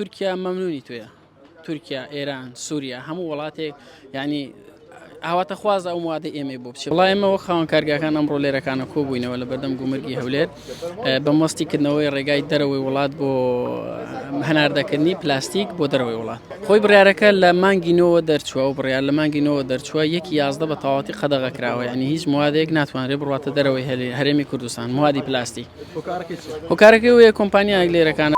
تورکیا مەمنونی توێە تورکیا ئێران سووریا هەموو وڵاتێک ینی ئاواتە خوازە ئەو موادە ئێمە بۆ بچێت وڵای ئێمەوە خاوەن کارگاکان ئەمڕۆ لێرەکانە کۆبووینەوە لە بەردەم گومرگی هەولێر بە مەستیکردنەوەی ڕێگای دەرەوەی وڵات بۆ هەناردەکردنی پلاستیک بۆ دەرەوەی وڵات خۆی بڕیارەکە لە مانگینەوە دەرچووە و بڕیار لە مانگینەوە دەرچووە 1/11 بە تەواوەتی قەدەغە کراوە ینی هیچ موادێک ناتوانرێت بڕاتە دەرەوەی هەرێمی کوردستان موادی پلاستیک هۆکارەکەی وەیە کۆمپانیایەک لێرەکانە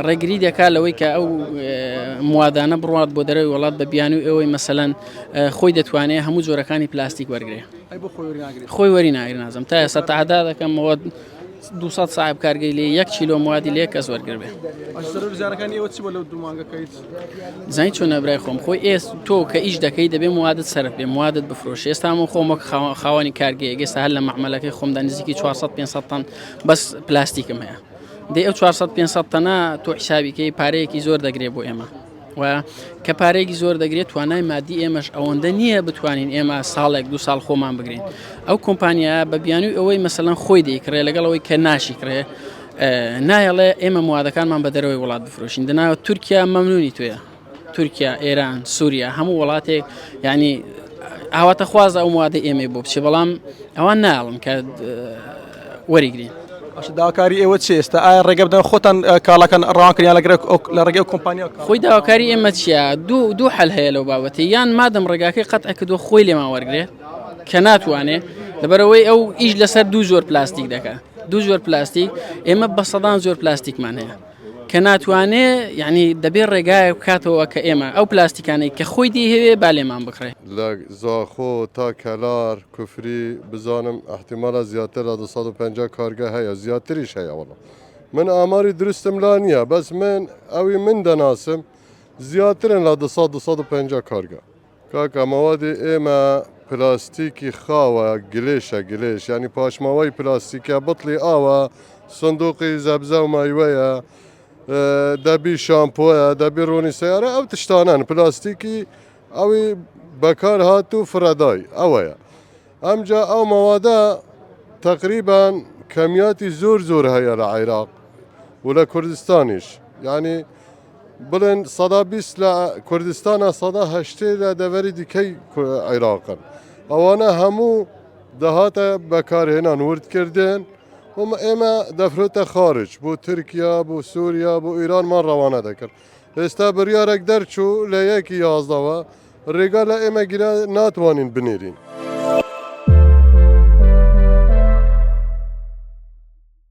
ڕێگری دەکات لەوەی کە ئەو موادانە بڕات بۆ دەرەوەی وڵات بە بیان و ئەوەی مەسەلەن خۆی دەتوانێت هەموو جۆرەکانی پلاستیک وەرگێ خۆی وەری ناگر نازم تا ئێستا تەعدا دەکەمەوە 200 صاحب کارگەی لێ 1 کیلۆ موادی لێ کەس وەرگر بێ زانی چۆنە برای خۆم خۆی تۆ کە ئیش دەکەی دەبێ موادت سەرف بێ موادت بفرۆشی ئێستا هەموو خۆمە خاوەنی کارگەیە ئێستا هەر لە مەحمەلەکەی خۆمدا نزیکی 400-500 تەن بەس پلاستیکم هەیە دێ ئەو 400-500 تەنە تۆ حسابیکەی پارەیەکی زۆر دەگرێت بۆ ئێمە و کە پارێکی زۆر دەگرێت توانای مادی ئێمەش ئەوەندە نییە بتوانین ئێمە ساڵێک 2 ساڵ خۆمان بگرین ئەو کۆمپانیا بە بیانوی ئەوەی مەسەلەن خۆی دەیکڕێ لەگەڵ ئەوەی کە ناشی کرێ نایەڵێ ئێمە موادەکانمان بە دەرەوەی وڵات بفرۆشین دەناوە تورکیا مەمنونی توێە تورکیا ئێران سووریا هەموو وڵاتێک ینی ئاواتە خوازە ئەو موادە ئێمە بۆ بچێ بەڵام ئەوان ناڵم کە وەریگرین داواکاری ئێوە چی ئێستا ئایا ڕێگە بدەن خۆتان کاڵەکەن ڕاکردیان لە ڕێگەی کۆمپانیا خۆی داواکاری ئێمە چییە دوو حەل هەیە لەو بابەتی یان مادەم ڕێگاکەی قەت ئەکردووە خۆی لێمان وەرگێت کە ناتوانێت لەبەرەوەی ئەو ئیش لەسەر دوو زۆر پلاستیک دەکات دوو زۆر پلاستیک ئێمە بە سەدان زۆر پلاستیکمان هەیە کە ناتوانێت یعنی دەبێت ڕێگایە بکاتەوە کە ئێمە ئەو پلاستیکانەی کە خۆی دی هەوێ با لێمان بکڕێ لە زاخۆ تا کەلار کوفری بزانم احتیمالە زیاتر لە 250 کارگە هەیە زیاتریش هەیە وڵە من ئاماری درستم لا نییە بەس من ئەوی من دەناسم زیاترن لە 250 کارگە کاکە مەوادی ئێمە پلاستیکی خاوە گلێشە گلێش ینی پاشماوەی پلاستیکە بڵی ئاوە سندوقی زەبزە و مایوەیە دەبی شامپۆیە دەبی ڕۆنی سیارە ئەو تشتانان پلاستیکی ئەوی بەکار هات و فرەدای ئەوەیە ئەمجا ئەو مەوادە تقریبان کەمیاتی زۆر هەیە لە عێراق و لە کوردستانیش ینی بڵێن 120 لە کوردستانە 180 لە دەڤەری دیکەی عێراقن ئەوانە هەموو دەهاتە بەکارهێنان وردکردن ئێمە دەفرۆتە خارج بۆ تورکیا بۆ سووریا بۆ ئیرانمان ڕەوانە دەکرد ئێستا بڕیارێک دەرچوو لە 1/11 ڕێگا لە ئێمە گیرە ناتوانین بنێرین